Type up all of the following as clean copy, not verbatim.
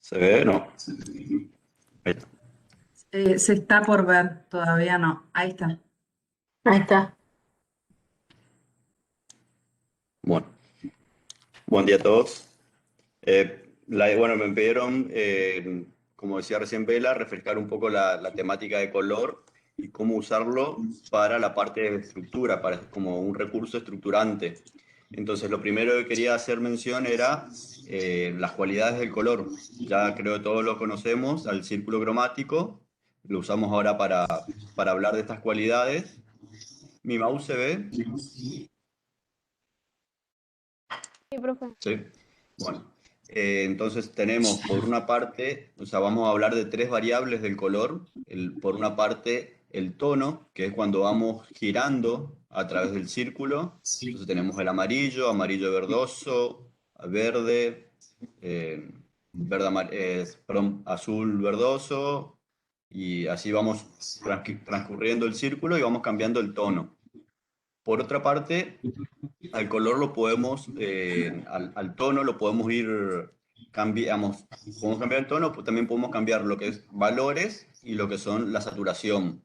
¿Se ve? No. Ahí está. Se está por ver, todavía no. Ahí está. Ahí está. Bueno, buen día a todos. Bueno, me pidieron, como decía recién Vela, refrescar un poco la temática de color y cómo usarlo para la parte de estructura, como un recurso estructurante. Entonces, lo primero que quería hacer mención era las cualidades del color. Ya creo que todos lo conocemos, al círculo cromático. Lo usamos ahora para hablar de estas cualidades. Mi mouse se ve. Sí, profe. Sí. Bueno, entonces tenemos por una parte, o sea, vamos a hablar de tres variables del color. Por una parte, el tono, que es cuando vamos girando a través del círculo. Entonces tenemos el amarillo, amarillo verdoso, verde, perdón, azul verdoso, y así vamos transcurriendo el círculo y vamos cambiando el tono. Por otra parte, al color lo podemos, al tono lo podemos ir, podemos cambiar el tono, pues también podemos cambiar lo que es valores y lo que son la saturación.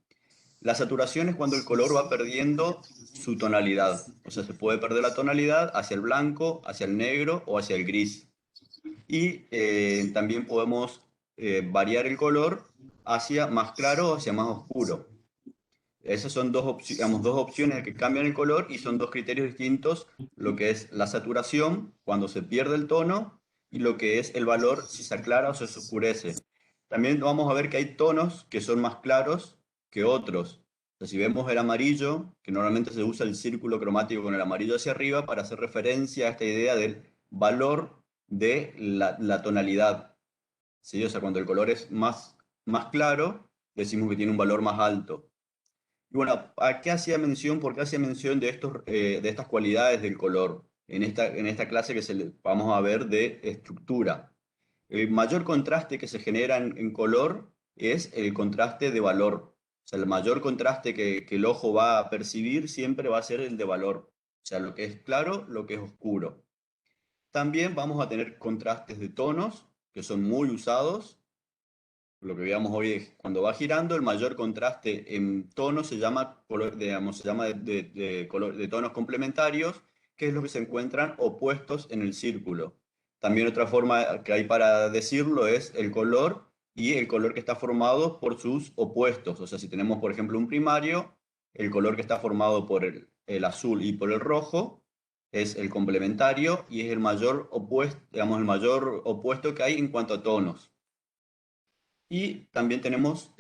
La saturación es cuando el color va perdiendo su tonalidad. O sea, se puede perder la tonalidad hacia el blanco, hacia el negro o hacia el gris. Y también podemos variar el color hacia más claro o hacia más oscuro. Esas son digamos, dos opciones que cambian el color y son dos criterios distintos, lo que es la saturación cuando se pierde el tono y lo que es el valor si se aclara o se oscurece. También vamos a ver que hay tonos que son más claros que otros. O sea, si vemos el amarillo, que normalmente se usa el círculo cromático con el amarillo hacia arriba para hacer referencia a esta idea del valor de la tonalidad. ¿Sí? O sea, cuando el color es más claro, decimos que tiene un valor más alto. Y bueno, ¿a qué hacía mención? ¿Por qué hacía mención de estas cualidades del color en esta clase que vamos a ver de estructura? El mayor contraste que se genera en color es el contraste de valor. O sea, el mayor contraste que el ojo va a percibir siempre va a ser el de valor. O sea, lo que es claro, lo que es oscuro. También vamos a tener contrastes de tonos, que son muy usados. Lo que veamos hoy es cuando va girando, el mayor contraste en tono se llama, digamos, se llama de tonos complementarios, que es lo que se encuentran opuestos en el círculo. También otra forma que hay para decirlo es el color y el color que está formado por sus opuestos. O sea, si tenemos, por ejemplo, un primario, el color que está formado por el azul y por el rojo es el complementario y es el mayor opuesto, digamos, el mayor opuesto que hay en cuanto a tonos. Y también tenemos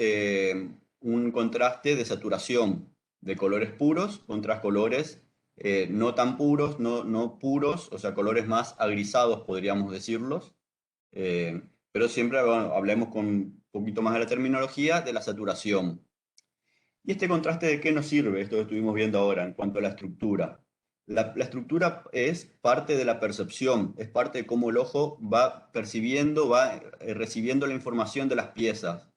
un contraste de saturación de colores puros contra colores no tan puros, no puros, o sea, colores más agrisados, podríamos decirlos. Pero siempre bueno, hablemos con un poquito más de la terminología de la saturación. ¿Y este contraste de qué nos sirve? Esto que estuvimos viendo ahora en cuanto a la estructura. La estructura es parte de la percepción, es parte de cómo el ojo va percibiendo, va recibiendo la información de las piezas.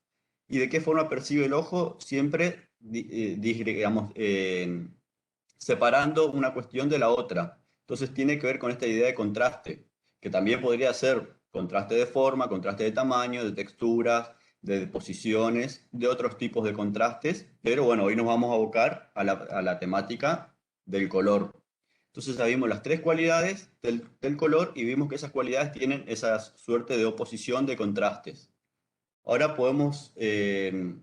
¿Y de qué forma percibe el ojo? Siempre, digamos, separando una cuestión de la otra. Entonces tiene que ver con esta idea de contraste, que también podría ser contraste de forma, contraste de tamaño, de texturas, de posiciones, de otros tipos de contrastes, pero bueno, hoy nos vamos a abocar a la temática del color. Entonces ya vimos las tres cualidades del color y vimos que esas cualidades tienen esa suerte de oposición de contrastes. Ahora podemos ir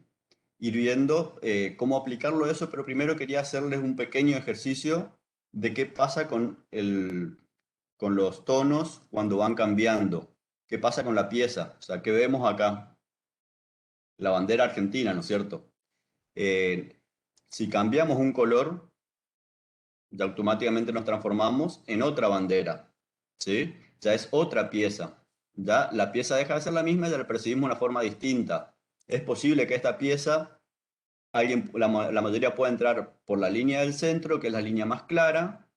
viendo cómo aplicarlo a eso, pero primero quería hacerles un pequeño ejercicio de qué pasa con los tonos cuando van cambiando. ¿Qué pasa con la pieza? O sea, ¿qué vemos acá? La bandera argentina, ¿no es cierto? Eh, si cambiamos un color, ya automáticamente nos transformamos en otra bandera, ¿sí? Ya es otra pieza. Ya la pieza deja de ser la misma, ya la percibimos de una forma distinta. Es posible que esta pieza, la mayoría pueda entrar por la línea del centro, que es la línea más clara,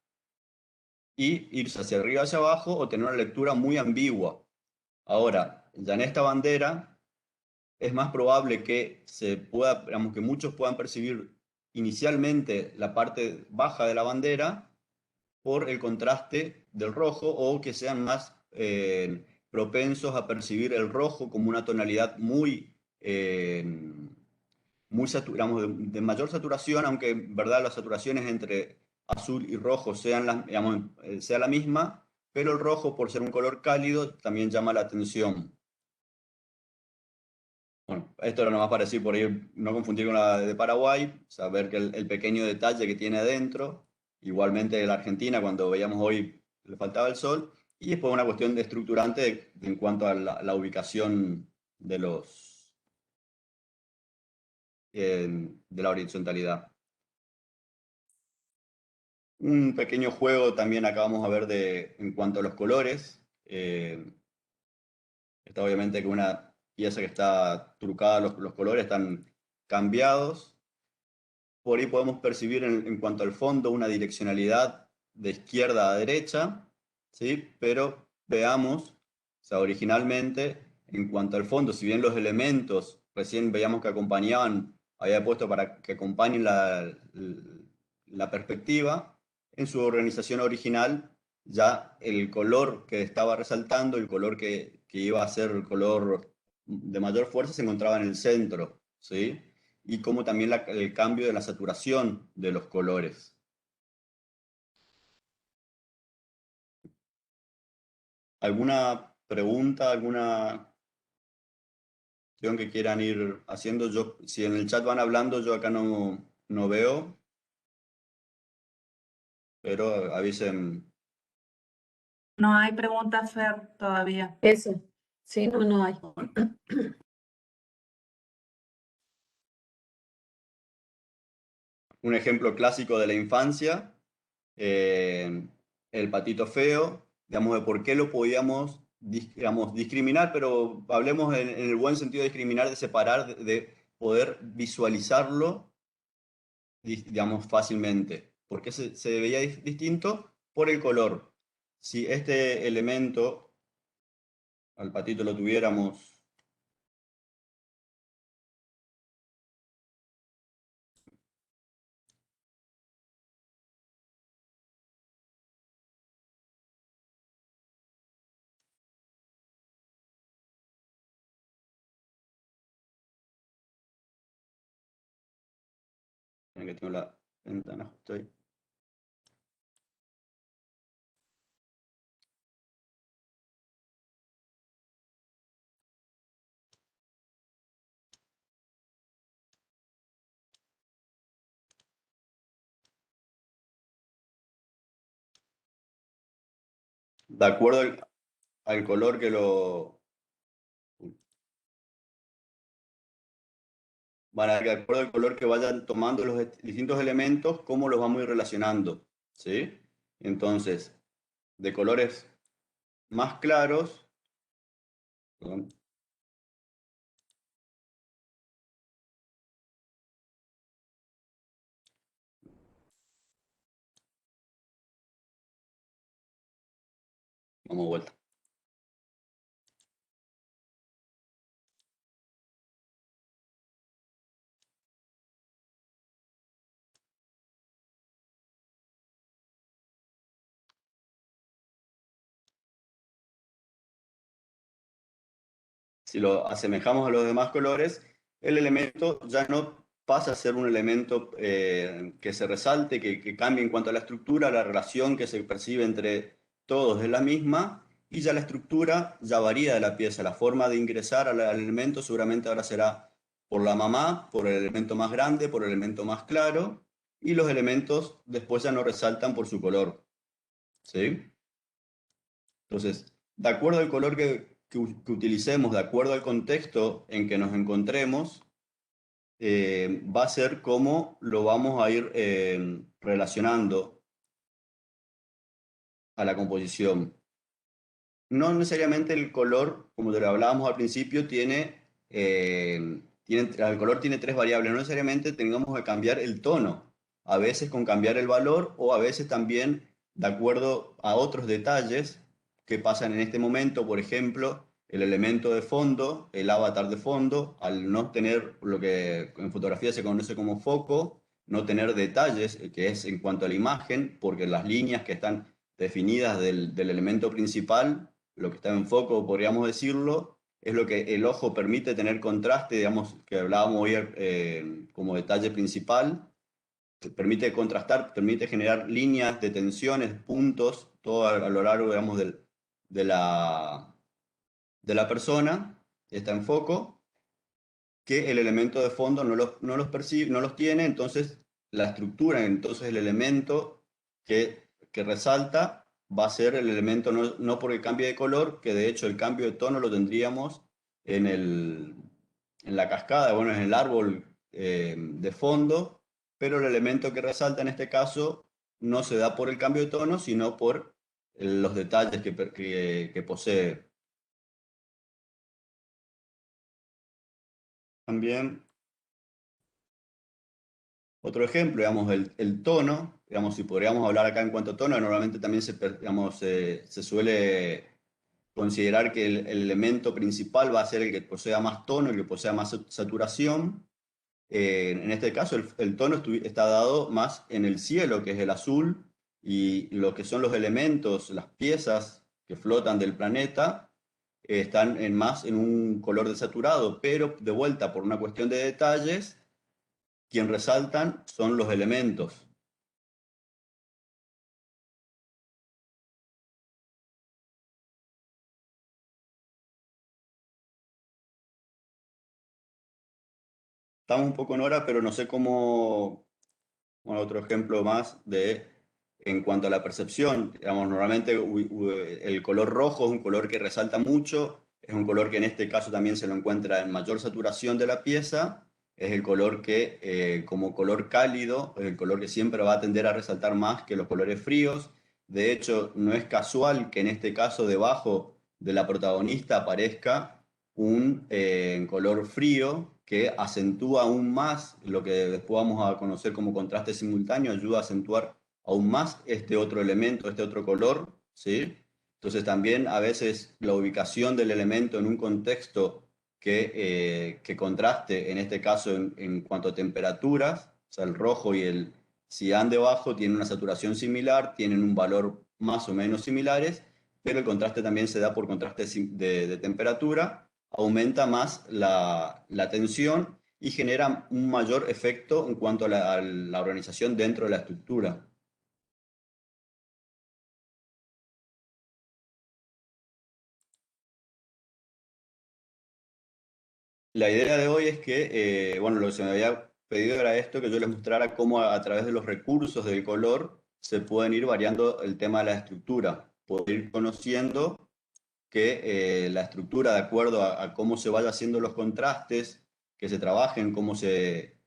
y irse hacia arriba, hacia abajo, o tener una lectura muy ambigua. Ahora, ya en esta bandera, es más probable que digamos, que muchos puedan percibir inicialmente la parte baja de la bandera por el contraste del rojo o que sean más propensos a percibir el rojo como una tonalidad muy, digamos, de mayor saturación, aunque en verdad las saturaciones entre azul y rojo sean digamos, sea la misma, pero el rojo, por ser un color cálido, también llama la atención. Bueno, esto era nomás para decir, por ahí no confundir con la de Paraguay, saber que el pequeño detalle que tiene adentro, igualmente en la Argentina, cuando veíamos hoy le faltaba el sol, y después una cuestión de estructurante en cuanto a la ubicación de de la horizontalidad. Un pequeño juego también acá vamos a ver en cuanto a los colores. Está obviamente que una pieza que está trucada, los colores están cambiados. Por ahí podemos percibir en cuanto al fondo una direccionalidad de izquierda a derecha, ¿sí? Pero veamos, o sea, originalmente, en cuanto al fondo, si bien los elementos recién veíamos que acompañaban, había puesto para que acompañen la perspectiva, en su organización original ya el color que estaba resaltando, el color que iba a ser el color de mayor fuerza, se encontraba en el centro, ¿sí? Y como también el cambio de la saturación de los colores. ¿Alguna pregunta, alguna cuestión que quieran ir haciendo? Yo, si en el chat van hablando, yo acá no veo, pero avisen. No hay preguntas, Fer, todavía. Eso. Sí, no hay. Un ejemplo clásico de la infancia, el patito feo, digamos, de por qué lo podíamos, digamos, discriminar, pero hablemos en el buen sentido de discriminar, de separar, de poder visualizarlo, digamos, fácilmente. ¿Por qué se veía distinto? Por el color. Si este elemento, al patito lo tuviéramos, en que tengo la ventana justo ahí. De acuerdo al color que lo... Van a ver que de acuerdo al color que vayan tomando los distintos elementos, cómo los vamos a ir relacionando, ¿sí? Entonces, de colores más claros, perdón, vamos de vuelta. Si lo asemejamos a los demás colores, el elemento ya no pasa a ser un elemento que se resalte, que cambie en cuanto a la estructura, la relación que se percibe entre todos es la misma, y ya la estructura ya varía de la pieza. La forma de ingresar al elemento seguramente ahora será por la mamá, por el elemento más grande, por el elemento más claro, y los elementos después ya no resaltan por su color, ¿sí? Entonces, de acuerdo al color que utilicemos, de acuerdo al contexto en que nos encontremos, va a ser cómo lo vamos a ir relacionando a la composición. No necesariamente el color, como te lo hablábamos al principio, el color tiene tres variables. No necesariamente tengamos que cambiar el tono. A veces con cambiar el valor o a veces también de acuerdo a otros detalles que pasan en este momento. Por ejemplo, el elemento de fondo, el avatar de fondo, al no tener lo que en fotografía se conoce como foco, no tener detalles, que es en cuanto a la imagen, porque las líneas que están definidas del elemento principal lo que está en foco, podríamos decirlo, es lo que el ojo permite tener contraste, digamos, que hablábamos hoy como detalle principal, que permite contrastar, permite generar líneas de tensiones, puntos, todo a lo largo, digamos, de de la persona, está en foco, que el elemento de fondo no los percibe, no los tiene, entonces la estructura, entonces el elemento que resalta va a ser el elemento no porque cambie de color, que de hecho el cambio de tono lo tendríamos en, en la cascada, bueno, en el árbol de fondo, pero el elemento que resalta en este caso no se da por el cambio de tono, sino por los detalles que posee. También otro ejemplo, digamos, el tono, digamos, si podríamos hablar acá en cuanto a tono, normalmente también digamos, se suele considerar que el elemento principal va a ser el que posea más tono, el que posea más saturación. En este caso, el tono está dado más en el cielo, que es el azul, y lo que son los elementos, las piezas que flotan del planeta, están más en un color desaturado, pero de vuelta, por una cuestión de detalles, quien resaltan son los elementos. Estamos un poco en hora, pero no sé cómo, bueno, otro ejemplo más de, en cuanto a la percepción, digamos, normalmente el color rojo es un color que resalta mucho, es un color que en este caso también se lo encuentra en mayor saturación de la pieza, es el color que como color cálido, es el color que siempre va a tender a resaltar más que los colores fríos. De hecho, no es casual que en este caso debajo de la protagonista aparezca un color frío que acentúa aún más lo que después vamos a conocer como contraste simultáneo, ayuda a acentuar aún más este otro elemento, este otro color, ¿sí? Entonces también a veces la ubicación del elemento en un contexto que contraste, en este caso en cuanto a temperaturas, o sea, el rojo y el cian debajo tienen una saturación similar, tienen un valor más o menos similares, pero el contraste también se da por contraste de temperatura, aumenta más la tensión y genera un mayor efecto en cuanto a la organización dentro de la estructura. La idea de hoy es que, bueno, lo que se me había pedido era esto, que yo les mostrara cómo a través de los recursos del color se pueden ir variando el tema de la estructura, poder ir conociendo que la estructura, de acuerdo a cómo se vayan haciendo los contrastes, que se trabajen, cómo se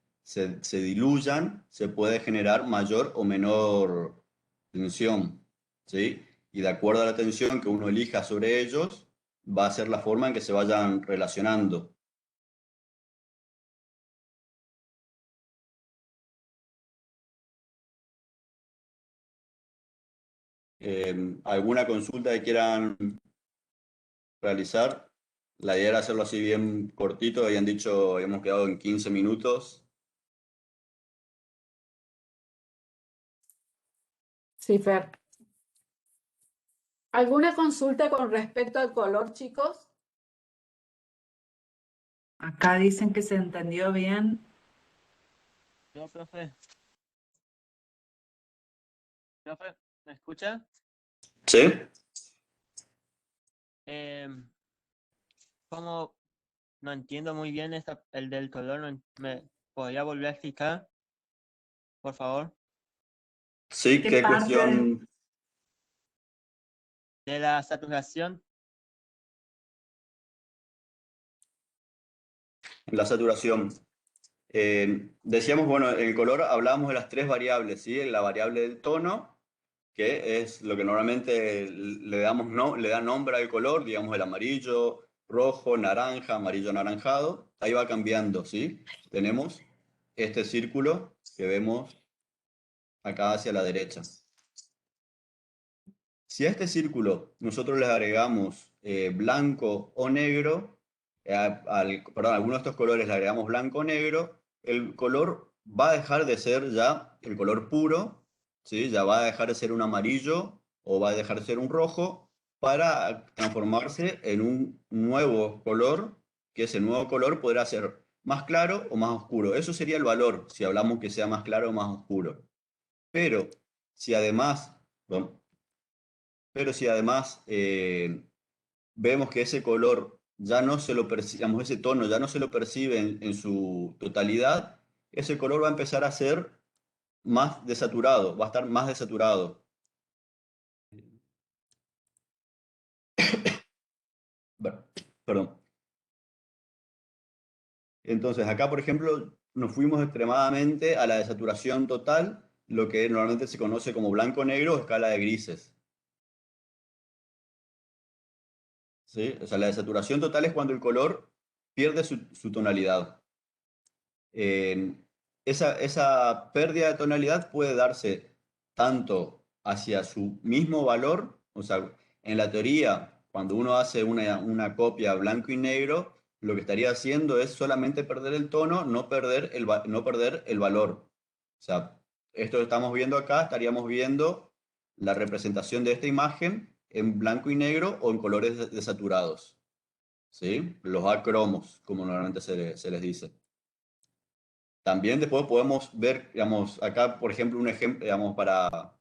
diluyan, se puede generar mayor o menor tensión, ¿sí? Y de acuerdo a la tensión que uno elija sobre ellos, va a ser la forma en que se vayan relacionando. ¿Alguna consulta que quieran realizar? La idea era hacerlo así bien cortito, habían dicho, habíamos quedado en 15 minutos. Sí, Fer. ¿Alguna consulta con respecto al color, chicos? Acá dicen que se entendió bien. Yo, profe. Profe, ¿me escucha? ¿Sí? Como no entiendo muy bien el del color, ¿me podría volver a explicar, por favor? Sí, ¿Qué qué parte? cuestión. De la saturación. La saturación. Decíamos, bueno, en el color hablábamos de las tres variables, ¿sí? La variable del tono, que es lo que normalmente le damos le da nombre al color, digamos el amarillo, rojo, naranja, amarillo anaranjado. Ahí va cambiando, ¿sí? Tenemos este círculo que vemos acá hacia la derecha. Si a este círculo nosotros le agregamos blanco o negro, perdón, a alguno de estos colores le agregamos blanco o negro, el color va a dejar de ser ya el color puro, ¿sí? Ya va a dejar de ser un amarillo o va a dejar de ser un rojo, para transformarse en un nuevo color, que ese nuevo color podrá ser más claro o más oscuro. Eso sería el valor, si hablamos que sea más claro o más oscuro. Pero si además, bueno, vemos que ese color ya no se lo percibamos, ese tono ya no se lo percibe en su totalidad, ese color va a empezar a ser más desaturado, va a estar más desaturado. Perdón. Entonces, acá, por ejemplo, nos fuimos extremadamente a la desaturación total, lo que normalmente se conoce como blanco-negro o escala de grises. ¿Sí? O sea, la desaturación total es cuando el color pierde su tonalidad. Esa pérdida de tonalidad puede darse tanto hacia su mismo valor, o sea, en la teoría, cuando uno hace una copia blanco y negro, lo que estaría haciendo es solamente perder el tono, no perder no perder el valor. O sea, esto que estamos viendo acá, estaríamos viendo la representación de esta imagen en blanco y negro o en colores desaturados. ¿Sí? Los acromos, como normalmente se les dice. También después podemos ver, digamos, acá, por ejemplo, un ejemplo, digamos, para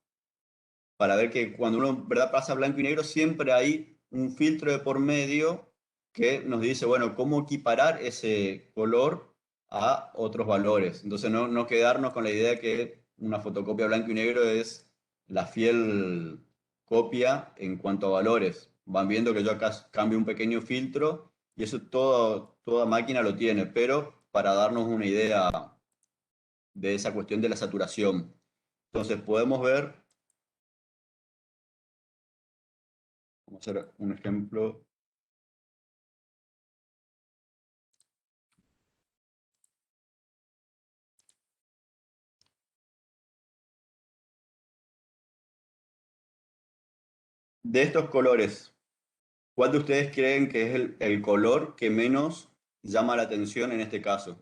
ver que cuando uno, ¿verdad?, pasa blanco y negro, siempre hay un filtro de por medio que nos dice, bueno, cómo equiparar ese color a otros valores. Entonces, no quedarnos con la idea de que una fotocopia blanco y negro es la fiel copia en cuanto a valores. Van viendo que yo acá cambio un pequeño filtro y eso toda máquina lo tiene, pero para darnos una idea de esa cuestión de la saturación. Entonces podemos ver, vamos a hacer un ejemplo. De estos colores, ¿cuál de ustedes creen que es el color que menos llama la atención en este caso?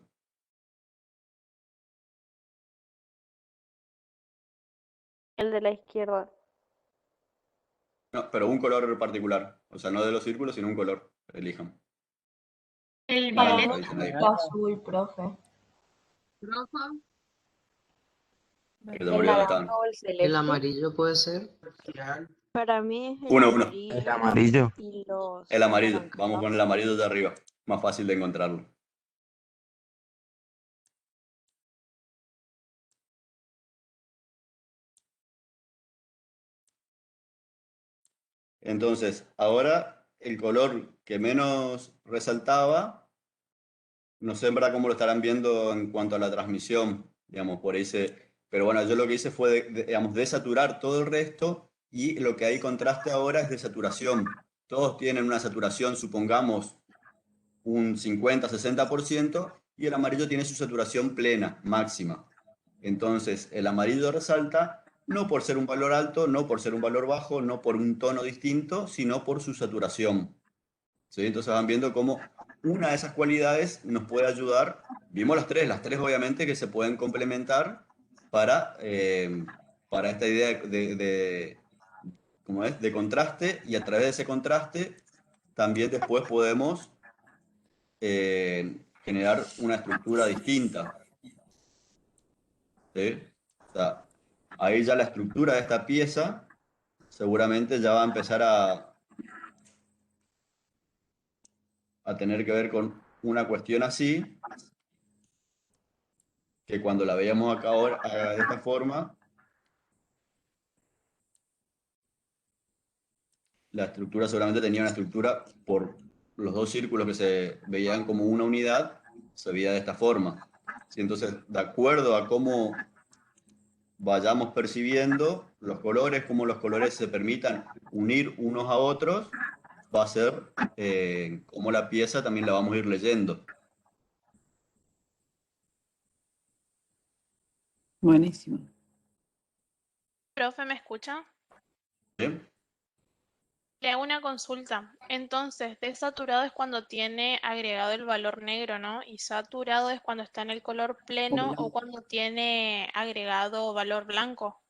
El de la izquierda. No, pero un color particular. O sea, no de los círculos, sino un color. Elijan. El Para violeta dicen ahí. azul, profe. Rojo. Que se El murió naranja Natán. o el ¿El celeste. amarillo puede ser? Para mí es el Uno. amarillo. El amarillo. Y los El amarillo. Vamos con el anaranjados. amarillo de arriba. Más fácil de encontrarlo. Entonces, ahora el color que menos resaltaba, no sé en verdad cómo lo estarán viendo en cuanto a la transmisión, digamos, por ahí pero bueno, yo lo que hice fue, digamos, desaturar todo el resto y lo que hay contraste ahora es de saturación. Todos tienen una saturación, supongamos, un 50-60% y el amarillo tiene su saturación plena, máxima. Entonces, el amarillo resalta no por ser un valor alto, no por ser un valor bajo, no por un tono distinto, sino por su saturación. ¿Sí? Entonces van viendo cómo una de esas cualidades nos puede ayudar. Vimos las tres obviamente que se pueden complementar para esta idea ¿cómo es? De contraste, y a través de ese contraste también después podemos generar una estructura distinta. ¿Sí? O sea, ahí ya la estructura de esta pieza seguramente ya va a empezar a tener que ver con una cuestión así, que cuando la veíamos acá ahora, de esta forma, la estructura seguramente tenía una estructura por los dos círculos que se veían como una unidad, se veía de esta forma. ¿Sí? Entonces, de acuerdo a cómo vayamos percibiendo los colores, cómo los colores se permitan unir unos a otros, va a ser cómo la pieza también la vamos a ir leyendo. Buenísimo. Profe, ¿me escucha? ¿Bien? Le hago una consulta. Entonces, desaturado es cuando tiene agregado el valor negro, ¿no? Y saturado es cuando está en el color pleno o cuando tiene agregado valor blanco.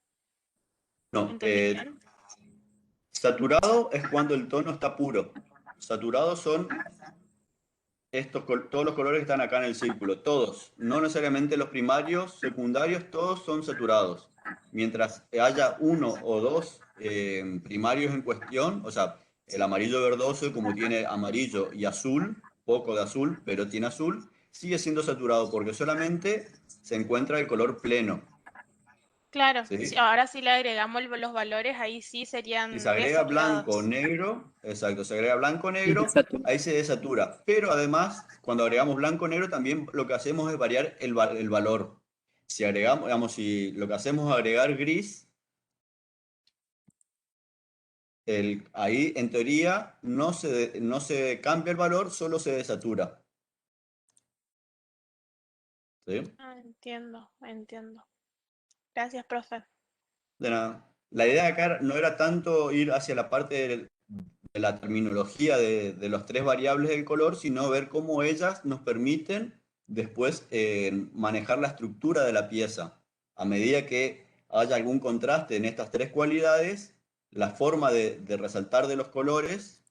No, ¿Entendí bien? Saturado es cuando el tono está puro. Saturados son todos los colores que están acá en el círculo, todos, no necesariamente los primarios, secundarios, todos son saturados. Mientras haya uno o dos primarios en cuestión, o sea, el amarillo verdoso, como tiene amarillo y azul, poco de azul, pero tiene azul, sigue siendo saturado porque solamente se encuentra el color pleno. Claro, ¿Sí? ahora si le agregamos los valores, ahí sí Si serían se agrega blanco, desaturados. negro, exacto, se agrega blanco, Y negro, desatura. ahí se desatura. Pero además, cuando agregamos blanco, negro, también lo que hacemos es variar el valor. Si agregamos, digamos, si lo que hacemos es agregar gris, ahí en teoría no se cambia el valor, solo se desatura. ¿Sí? Ah, entiendo, entiendo. Gracias, profe. De nada. La idea acá no era tanto ir hacia la parte de la terminología de los tres variables del color, sino ver cómo ellas nos permiten después manejar la estructura de la pieza. A medida que haya algún contraste en estas tres cualidades, la forma de resaltar de los colores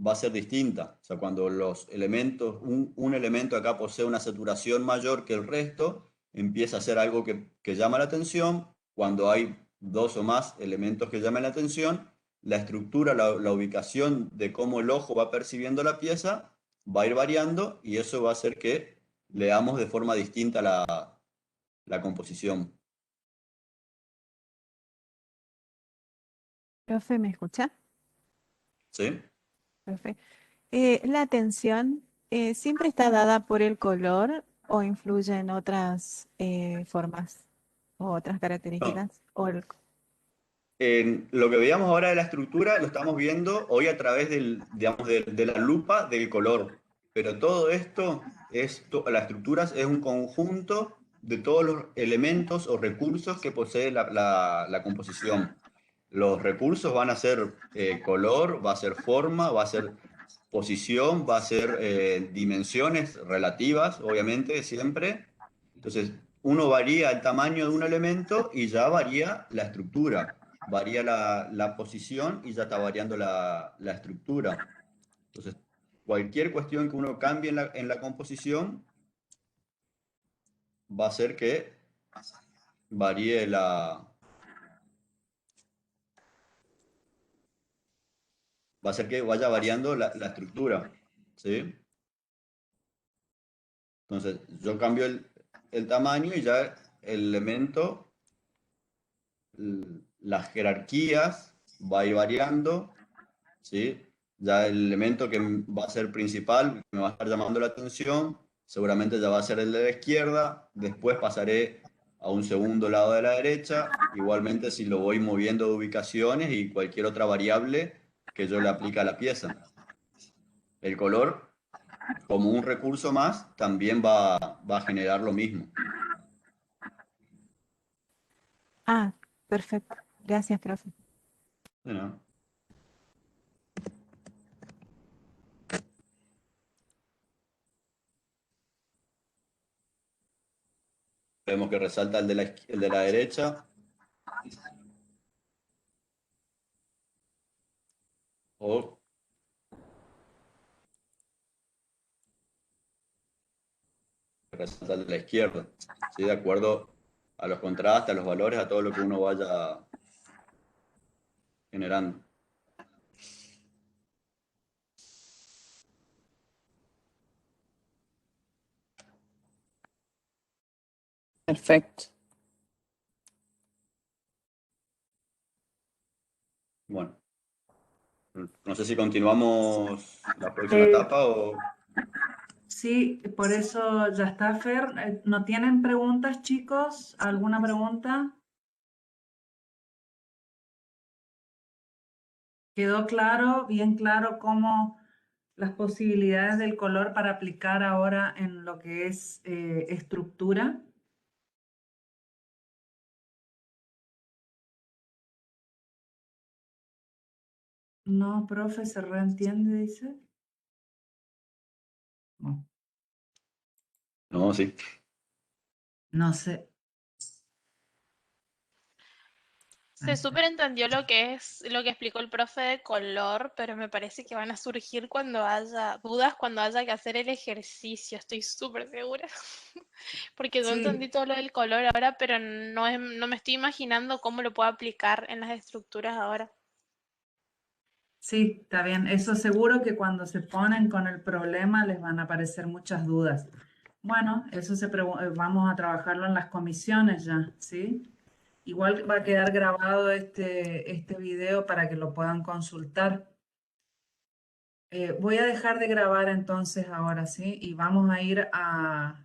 va a ser distinta. O sea, cuando los elementos, un elemento acá posee una saturación mayor que el resto, empieza a ser algo que llama la atención. Cuando hay dos o más elementos que llaman la atención, la estructura, la ubicación de cómo el ojo va percibiendo la pieza va a ir variando y eso va a hacer que leamos de forma distinta la composición. Profe, ¿me escucha? ¿Sí? Profe. ¿La atención siempre está dada por el color o influye en otras formas o otras No. características? Lo que veíamos ahora de la estructura lo estamos viendo hoy a través digamos, de la lupa del color. Pero todo esto, la estructura es un conjunto de todos los elementos o recursos que posee la composición. Los recursos van a ser color, va a ser forma, va a ser posición, va a ser dimensiones relativas, obviamente, siempre. Entonces, uno varía el tamaño de un elemento y ya varía la estructura, varía la posición y ya está variando la estructura. Entonces, cualquier cuestión que uno cambie en la composición va a hacer que varíe va a hacer que vaya variando la estructura, ¿sí? Entonces, yo cambio el tamaño y ya el elemento, las jerarquías va a ir variando, ¿sí? Ya el elemento que va a ser principal, que me va a estar llamando la atención, seguramente ya va a ser el de la izquierda, después pasaré a un segundo lado de la derecha, igualmente si lo voy moviendo de ubicaciones y cualquier otra variable que yo le aplique a la pieza. El color, como un recurso más, también va a generar lo mismo. Ah, perfecto. Gracias, profe. ¿Sí, no? Vemos que resalta el de la derecha. O resalta el de la izquierda. ¿Sí? De acuerdo a los contrastes, a los valores, a todo lo que uno vaya generando. Perfecto. Bueno, no sé si continuamos la próxima Eh, etapa o... sí, por eso ya está, Fer. ¿No tienen preguntas, chicos? ¿Alguna pregunta? ¿Quedó claro, bien claro cómo las posibilidades del color para aplicar ahora en lo que es estructura? No, profe, ¿se reentiende, dice? No, No, sí. no sé. Se súper entendió lo que explicó el profe de color, pero me parece que van a surgir cuando haya dudas, cuando haya que hacer el ejercicio, estoy súper segura. Porque yo entendí Sí, todo lo del color ahora, pero no me estoy imaginando cómo lo puedo aplicar en las estructuras ahora. sí, está bien. Eso seguro que cuando se ponen con el problema les van a aparecer muchas dudas. Bueno, eso vamos a trabajarlo en las comisiones ya, ¿sí? Igual va a quedar grabado este video para que lo puedan consultar. Voy a dejar de grabar entonces ahora, ¿sí? Y vamos a ir a